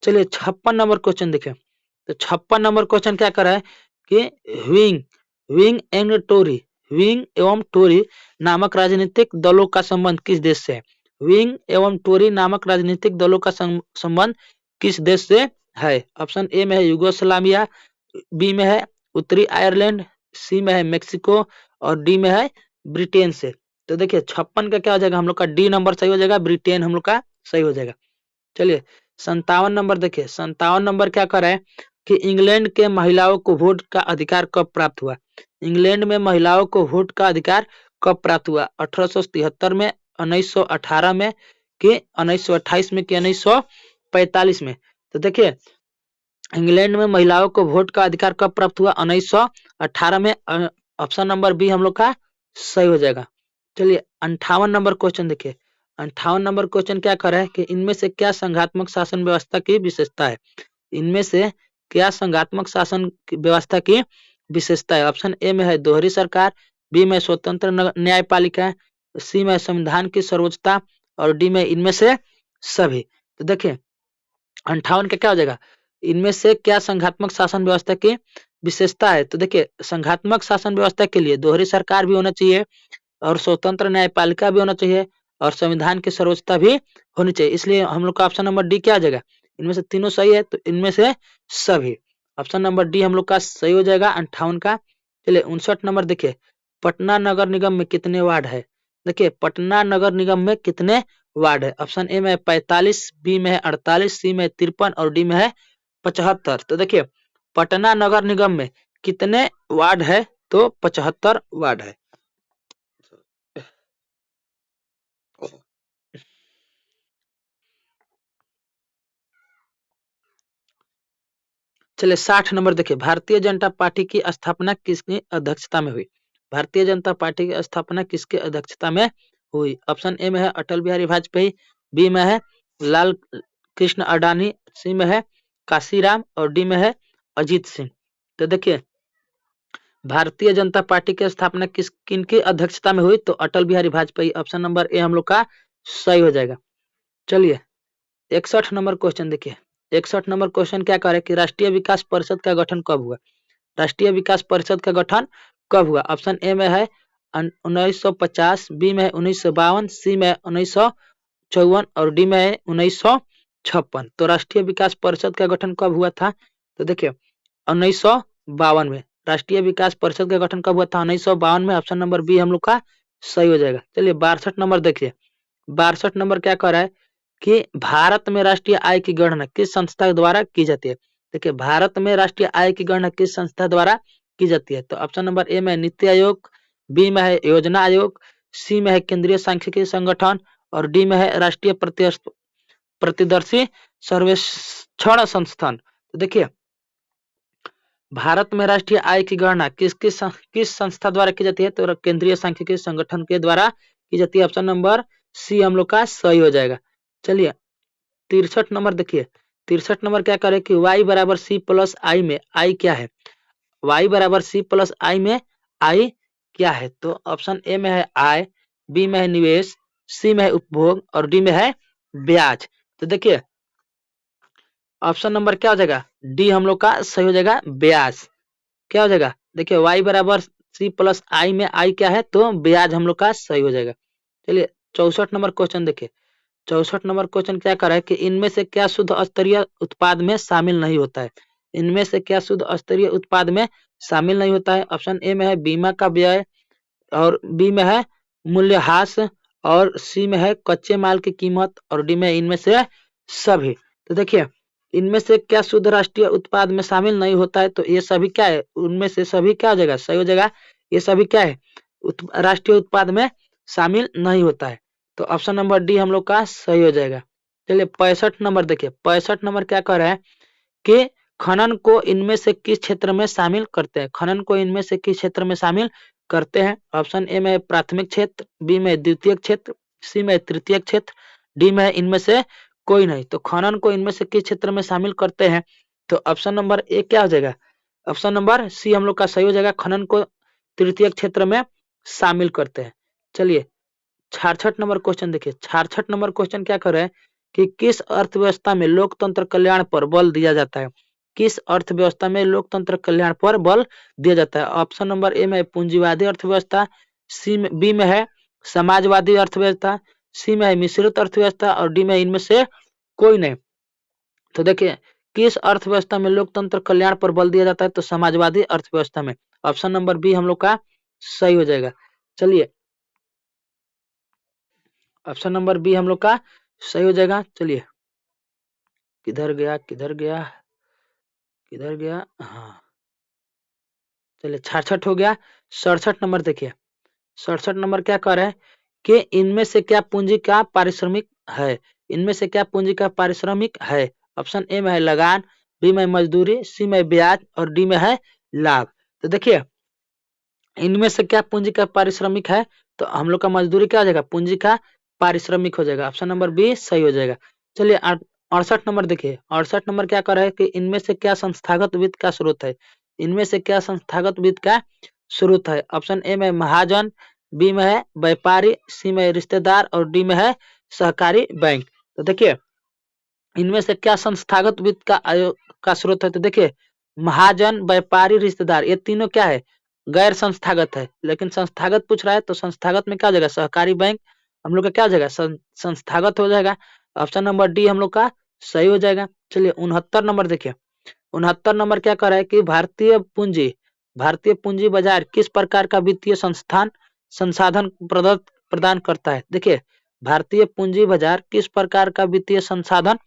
चलिए 56 नंबर क्वेश्चन देखें। तो 56 नंबर क्वेश्चन क्या कर रहा है कि विंग विंग एवं टोरी नामक राजनीतिक दलों का संबंध किस देश से है? विंग एवं टोरी नामक राजनीतिक दलों का संबंध किस देश से है? ऑप्शन ए में है यूगोस्लाविया, बी में है उत्तरी आयरलैंड, सी में है मेक्सिको और डी में है ब्रिटेन से। तो देखिए 56 का क्या हो जाएगा? हम लोग का डी नंबर सही हो जाएगा, ब्रिटेन हम लोग का सही हो जाएगा। चलिए 57 नंबर देखिए, 57 नंबर क्या कर रहा है कि इंग्लैंड के महिलाओं को वोट का अधिकार कब प्राप्त हुआ? इंग्लैंड में महिलाओं को वोट का अधिकार कब प्राप्त हुआ? 1873 में, 1918 में, कि 1928 में, कि 1945 में? तो देखिए इंग्लैंड में महिलाओं को वोट का अधिकार कब प्राप्त हुआ? 1918 में। ऑप्शन नंबर बी हम लोग का सही हो जाएगा। चलिए 58 नंबर क्वेश्चन देखिए, 58 नंबर क्वेश्चन क्या कर रहा है कि इनमें से क्या संघात्मक शासन व्यवस्था की विशेषता है? इनमें से क्या संघात्मक शासन व्यवस्था की विशेषता है? ऑप्शन ए में है दोहरी सरकार, बी में स्वतंत्र न्यायपालिका, सी में संविधान की सर्वोच्चता, और डी में इनमें से सभी। तो देखिए 58 का क्या हो जाएगा? इनमें से क्या संघात्मक शासन व्यवस्था की विशेषता है? तो देखिए संघात्मक शासन व्यवस्था के लिए दोहरी सरकार भी होना चाहिए, और स्वतंत्र न्यायपालिका भी होना चाहिए, और संविधान की सर्वोच्चता भी होनी चाहिए। इसलिए हम लोग का ऑप्शन नंबर डी क्या आ जाएगा? इनमें से तीनों सही है, तो इनमें से सभी। ऑप्शन नंबर डी हम लोग का सही हो जाएगा 58 का। चलिए 59 नंबर देखिए, पटना नगर निगम में कितने वार्ड है? देखिए पटना नगर निगम में कितने वार्ड है? ऑप्शन ए में 45, बी में है 48, सी में 53, और डी में है 75। तो देखिए पटना नगर निगम में कितने वार्ड है? तो 75 वार्ड है। चलिए 60 नंबर देखिए, भारतीय जनता पार्टी की स्थापना किसकी अध्यक्षता में हुई? भारतीय जनता पार्टी की स्थापना किसके अध्यक्षता में हुई? ऑप्शन ए में है अटल बिहारी वाजपेयी, बी में है लाल कृष्ण अडानी, सी में है काशीराम, और डी में है अजीत सिंह। तो देखिए भारतीय जनता पार्टी की स्थापना किनकी अध्यक्षता में हुई? तो Atal Bihari Vajpayee. Option number A हम लोग का सही हो जाएगा। चलिए 61 नंबर क्वेश्चन देखिए, 61 नंबर क्वेश्चन क्या करे कि राष्ट्रीय विकास परिषद का गठन कब हुआ? राष्ट्रीय विकास परिषद का गठन कब हुआ? ऑप्शन ए में है 1950, बी में है 1952, सी में 1954, और डी में है 1956। तो राष्ट्रीय विकास परिषद का गठन कब हुआ था? तो देखिए 1952 में राष्ट्रीय विकास परिषद का गठन कब हुआ था? 1952 में। ऑप्शन नंबर बी हम लोग का सही हो जाएगा। चलिए 62 नंबर देखिए, 62 नंबर क्या कर रहा है कि भारत में राष्ट्रीय आय की गणना किस संस्था द्वारा की जाती है? देखिए भारत में राष्ट्रीय आय की गणना किस संस्था द्वारा की जाती है? तो ऑप्शन नंबर ए में नीति आयोग, बी में है योजना आयोग, सी में है केंद्रीय सांख्यिकी संगठन, और डी में है राष्ट्रीय प्रतिदर्शी सर्वेक्षण संस्थान। तो देखिए भारत में राष्ट्रीय आय की गणना किस संस्था द्वारा की जाती है? तो केंद्रीय सांख्यिकी संगठन के द्वारा की जाती है। ऑप्शन नंबर सी हम लोग का सही हो जाएगा। चलिए 63 नंबर देखिए, 63 नंबर क्या करे कि y बराबर सी प्लस आई में आई क्या है? y बराबर सी प्लस आई में आई क्या है? तो ऑप्शन ए में है आय, बी में है निवेश, सी में है उपभोग, और डी में है ब्याज। तो देखिए ऑप्शन नंबर क्या हो जाएगा? डी हम लोग का सही हो जाएगा, ब्याज। क्या हो जाएगा? देखिए y बराबर सी प्लस आई में आई क्या है? तो ब्याज हम लोग का सही हो जाएगा। चलिए 64 नंबर क्वेश्चन देखिए, 64 नंबर क्वेश्चन क्या कर रहा है कि इनमें से क्या शुद्ध स्तरीय उत्पाद में शामिल नहीं होता है? इनमें से क्या शुद्ध स्तरीय उत्पाद में शामिल नहीं होता है? ऑप्शन ए में है बीमा का व्यय, और बी में है मूल्यह्रास, और सी में है कच्चे माल की कीमत, और डी में इनमें से सभी। तो देखिए इनमें से क्या शुद्ध राष्ट्रीय उत्पाद में शामिल नहीं होता है? तो ये सभी क्या है? उनमें से सभी क्या हो जाएगा? सही हो जाएगा। ये सभी क्या है? राष्ट्रीय उत्पाद में शामिल नहीं होता है। तो ऑप्शन नंबर डी हम लोग का सही हो जाएगा। चलिए 65 नंबर देखिए, 65 नंबर क्या कह रहा है कि खनन को इनमें से किस क्षेत्र में शामिल करते हैं? खनन को इनमें से किस क्षेत्र में शामिल करते हैं? ऑप्शन ए में प्राथमिक क्षेत्र, बी में द्वितीय क्षेत्र, सी में तृतीय क्षेत्र, डी में इनमें से कोई नहीं। तो खनन को इनमें से किस क्षेत्र में शामिल करते हैं? तो ऑप्शन नंबर ए क्या हो जाएगा? ऑप्शन नंबर सी हम लोग का सही हो जाएगा, खनन को तृतीय क्षेत्र में शामिल करते हैं। चलिए 66 नंबर क्वेश्चन देखिए, 66 नंबर क्वेश्चन क्या कर रहे हैं कि किस अर्थव्यवस्था में लोकतंत्र कल्याण पर बल दिया जाता है? किस अर्थव्यवस्था में लोकतंत्र कल्याण पर बल दिया जाता है? ऑप्शन नंबर ए में पूंजीवादी अर्थव्यवस्था, बी में है समाजवादी अर्थव्यवस्था, सी में है मिश्रित अर्थव्यवस्था, और डी में इनमें से कोई नहीं। तो देखिए किस अर्थव्यवस्था में लोकतंत्र कल्याण पर बल दिया जाता है? तो समाजवादी अर्थव्यवस्था में। ऑप्शन नंबर बी हम लोग का सही हो जाएगा। चलिए ऑप्शन नंबर बी हम लोग का सही हो जाएगा। चलिए किधर गया किधर गया किधर गया, हाँ चलिए 66 हो गया। 67 नंबर देखिए, 67 नंबर क्या कह रहा है कि इनमें से क्या पूंजी का पारिश्रमिक है। इनमें से क्या पूंजी का पारिश्रमिक है। ऑप्शन ए में है लगान, बी में मजदूरी, सी में ब्याज और डी में है लाभ। तो देखिए इनमें से क्या पूंजी का पारिश्रमिक है, तो हम लोग का मजदूरी क्या हो जाएगा, पूंजी का पारिश्रमिक हो जाएगा। ऑप्शन नंबर बी सही हो जाएगा। चलिए 68 नंबर देखिए, 68 नंबर क्या कर रहा है कि इनमें से क्या संस्थागत वित्त का स्रोत है। इनमें से क्या संस्थागत वित्त का स्रोत है। ऑप्शन ए में महाजन, बी में है व्यापारी, सी में रिश्तेदार और डी में है सहकारी बैंक। तो देखिए इनमें से क्या संस्थागत वित्त का आयोग का स्रोत है। तो देखिए महाजन, व्यापारी, रिश्तेदार, ये तीनों क्या है, गैर संस्थागत है। लेकिन संस्थागत पूछ रहा है तो संस्थागत में क्या हो जाएगा, सहकारी बैंक हम लोग का क्या हो जाएगा, संस्थागत हो जाएगा। ऑप्शन नंबर डी हम लोग का सही हो जाएगा। चलिए 69 नंबर देखिए, 69 नंबर क्या कर रहा है कि भारतीय पूंजी बाजार किस प्रकार का वित्तीय संस्थान संसाधन प्रदान करता है। देखिए भारतीय पूंजी बाजार किस प्रकार का वित्तीय संसाधन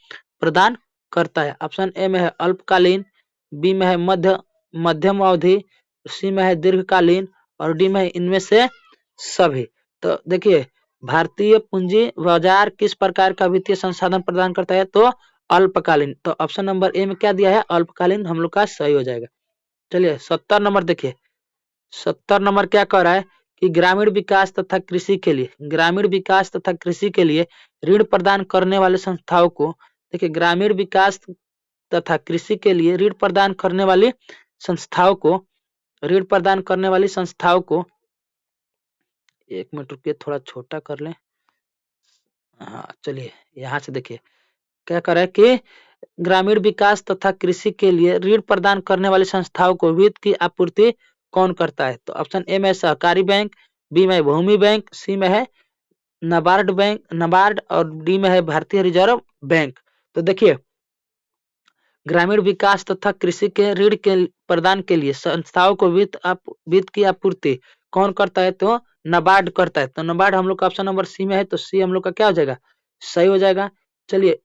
प्रदान करता है। ऑप्शन ए में है अल्पकालीन, बी में है मध्यम अवधि, सी में है दीर्घकालीन और डी में है इनमें से सभी। तो देखिए भारतीय पूंजी बाजार किस प्रकार का वित्तीय संसाधन प्रदान करता है, तो अल्पकालीन। तो ऑप्शन नंबर ए में क्या दिया है, अल्पकालीन हम लोग का सही हो जाएगा। चलिए 70 नंबर देखिए, 70 नंबर क्या कह रहा है कि ग्रामीण विकास तथा कृषि के लिए ऋण प्रदान करने वाले संस्थाओं को, देखिए ग्रामीण विकास तथा कृषि के लिए ऋण प्रदान करने वाली संस्थाओं को, एक मिनट रुकिए थोड़ा छोटा कर लें। हाँ चलिए यहाँ से देखिए क्या कर रहा है कि ग्रामीण विकास तथा कृषि के लिए ऋण प्रदान करने वाली संस्थाओं को वित्त की आपूर्ति कौन करता है। तो ऑप्शन ए में सहकारी बैंक, बी में भूमि बैंक, सी में है नबार्ड और डी में है भारतीय रिजर्व बैंक। तो देखिए ग्रामीण विकास तथा कृषि के ऋण के प्रदान के लिए संस्थाओं को वित्त की आपूर्ति कौन करता है, तो नबार्ड करता है। तो नबार्ड हम लोग का ऑप्शन नंबर सी में है, तो सी हम लोग का क्या हो जाएगा, सही हो जाएगा। चलिए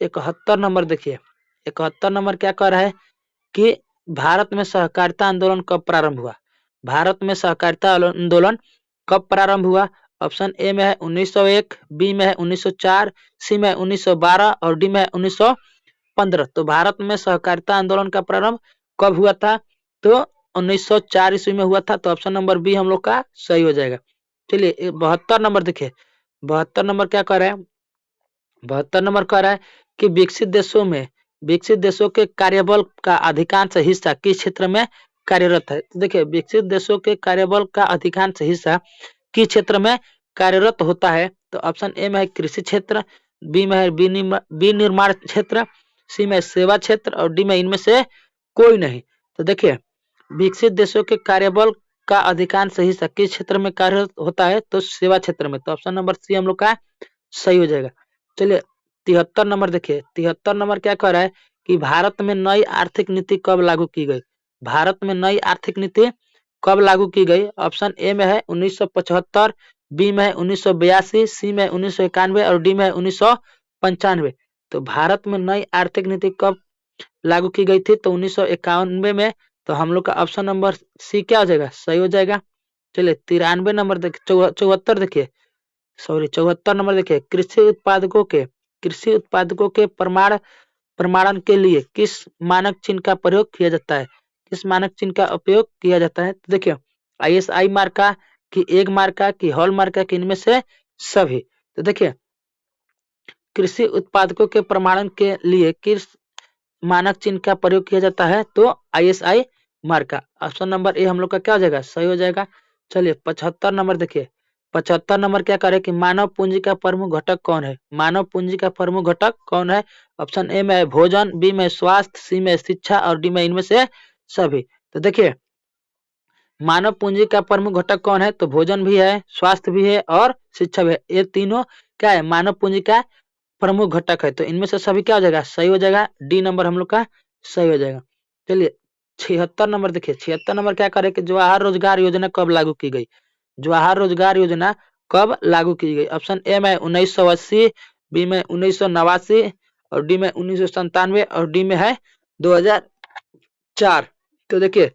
71 नंबर देखिए, 71 नंबर क्या कह रहा है कि भारत में सहकारिता आंदोलन कब प्रारंभ हुआ। भारत में सहकारिता आंदोलन कब प्रारंभ हुआ। ऑप्शन ए में है 1901, बी में है 1904, सी में है 1912 और डी में है 1915। तो भारत में सहकारिता आंदोलन का प्रारंभ कब हुआ था, तो 1904 ईस्वी में हुआ था। तो ऑप्शन नंबर बी हम लोग का सही हो जाएगा। चलिए 72 नंबर देखिए, 72 नंबर क्या कह रहा है, 72 नंबर कह रहा है कि विकसित देशों के कार्यबल का अधिकांश हिस्सा किस क्षेत्र में कार्यरत है। तो देखिए विकसित देशों के कार्यबल का अधिकांश हिस्सा किस क्षेत्र में कार्यरत होता है। तो ऑप्शन ए में है कृषि क्षेत्र, बी में है विनिर्माण क्षेत्र, सी में सेवा क्षेत्र और डी में इनमें से कोई नहीं। तो देखिए विकसित देशों के कार्यबल का अधिकांश हिस्सा किस क्षेत्र में कार्यरत होता है, तो सेवा क्षेत्र में। तो ऑप्शन नंबर सी हम लोग का सही हो जाएगा। चलिए 73 नंबर देखिए, 73 नंबर क्या कह रहा है कि भारत में नई आर्थिक नीति कब लागू की गई। भारत में नई आर्थिक नीति कब लागू की गई। ऑप्शन ए में है 1975, बी में है 1982, सी में 1991 और डी में 1995। तो भारत में नई आर्थिक नीति कब लागू की गई थी, तो 1991 में। तो हम लोग का ऑप्शन नंबर सी क्या हो जाएगा, सही हो जाएगा। चलिए 93 नंबर देखिए, 74 देखिए, सॉरी 74 नंबर देखिए, कृषि उत्पादकों के प्रमाणन के लिए किस मानक चिन्ह का प्रयोग किया जाता है। किस मानक चिन्ह का उपयोग किया जाता है। तो देखिए ISI मार्का की एग मार्का की हॉल मार्का की इनमें से सभी। तो देखिए कृषि उत्पादकों के प्रमाणन के लिए किस मानक चिन्ह का प्रयोग किया जाता है, तो ISI मार्का। ऑप्शन नंबर ए हम लोग का क्या हो जाएगा, सही हो जाएगा। चलिए 75 नंबर देखिए, 75 नंबर क्या करे कि मानव पूंजी का प्रमुख घटक कौन है। मानव पूंजी का प्रमुख घटक कौन है। ऑप्शन ए में है भोजन, बी में स्वास्थ्य, सी में शिक्षा और डी में इनमें से सभी। तो देखिए मानव पूंजी का प्रमुख घटक कौन है, तो भोजन भी है, स्वास्थ्य भी है और शिक्षा भी है। ये तीनों क्या है, मानव पूंजी का प्रमुख घटक है। तो इनमें से सभी क्या हो जाएगा, सही हो जाएगा। डी नंबर हम लोग का सही हो जाएगा। चलिए 76 नंबर देखिए, 76 नंबर क्या करे कि जवाहर रोजगार योजना कब लागू की गई। जवाहर रोजगार योजना कब लागू की गई। ऑप्शन ए में 1980, बी में 1989 और डी में 1997 और डी में है 2004। तो देखिए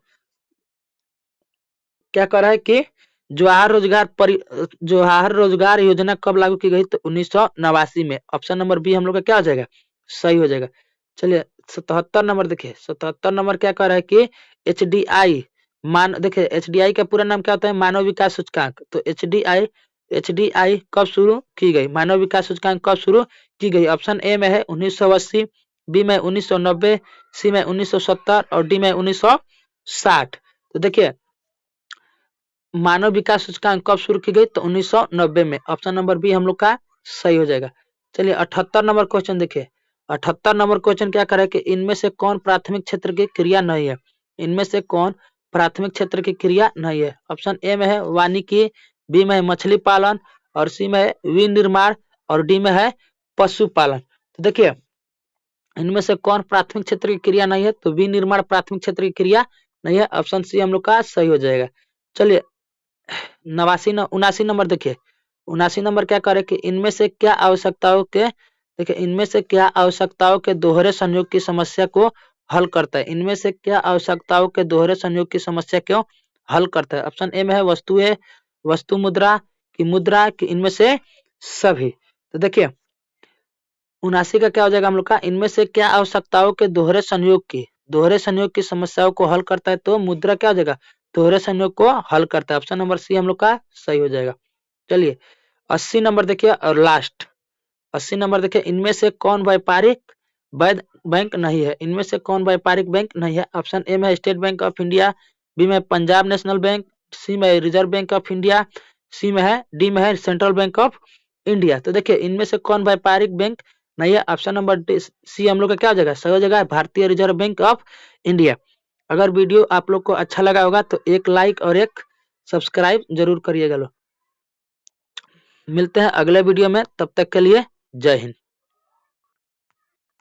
क्या कर रहा है कि जवाहर रोजगार योजना कब लागू की गई? तो 1989 में। ऑप्शन नंबर बी हम लोग का क्या हो जाएगा? सही हो जाएगा। चलिए 77 नंबर देखिए, 77 नंबर क्या कर रहा है कि एचडीआई देखिए एचडीआई का पूरा नाम क्या होता है? मानव विकास सूचकांक। तो एचडीआई कब शुरू की गई? मानव विकास सूचकांक कब शुरू की गई? ऑप्शन ए में है 1980, बी में 1990, सी में 1970 और डी में 1960। तो देखिए मानव विकास सूचकांक कब शुरू की गई? तो 1990 में। ऑप्शन नंबर बी हम लोग का सही हो जाएगा। चलिए 78 नंबर क्वेश्चन देखिए, 78 नंबर क्वेश्चन क्या करे कि इनमें से कौन प्राथमिक क्षेत्र की क्रिया नहीं है? इनमें से कौन प्राथमिक क्षेत्र की क्रिया नहीं है? ऑप्शन ए में है वानिकी, बी में है मछली पालन और सी में है विनिर्माण और डी में है पशुपालन। तो देखिए इनमें से कौन प्राथमिक क्षेत्र की क्रिया नहीं है? तो विनिर्माण प्राथमिक क्षेत्र की क्रिया नहीं है। ऑप्शन सी हम लोग का सही हो जाएगा। चलिए 79 नंबर देखिए, 79 नंबर क्या करे कि इनमें से क्या आवश्यकताओं के देखिए इनमें से क्या आवश्यकताओं के दोहरे संयोग की समस्या को हल करता है? इनमें से क्या आवश्यकताओं के दोहरे संयोग की समस्या क्यों हल करता है? ऑप्शन ए में है वस्तुएं, वस्तु मुद्रा की इनमें से सभी। तो देखिए 79 का क्या हो जाएगा हम लोग का? इनमें से क्या आवश्यकताओं के दोहरे संयोग की समस्याओं को हल करता है? तो मुद्रा क्या हो जाएगा? दोहरे संयोग को हल करता है। ऑप्शन नंबर सी हम लोग का सही हो जाएगा। चलिए 80 नंबर देखिए और लास्ट 80 नंबर देखिए, इनमें से कौन व्यापारिक वैध बैंक नहीं है? इनमें से कौन व्यापारिक बैंक नहीं है? ऑप्शन ए में है State Bank of India, B में पंजाब नेशनल बैंक, सी में Reserve Bank of India, D में है सेंट्रल बैंक ऑफ इंडिया। तो देखिए इनमें से कौन व्यापारिक बैंक नहीं है? ऑप्शन नंबर सी हम लोग का क्या हो जाएगा? सही हो जाएगा, भारतीय रिजर्व बैंक ऑफ इंडिया। अगर वीडियो आप लोग को अच्छा लगा होगा तो एक लाइक और एक सब्सक्राइब जरूर करिएगा लोग। मिलते हैं अगले वीडियो में, तब तक के लिए जय हिंद।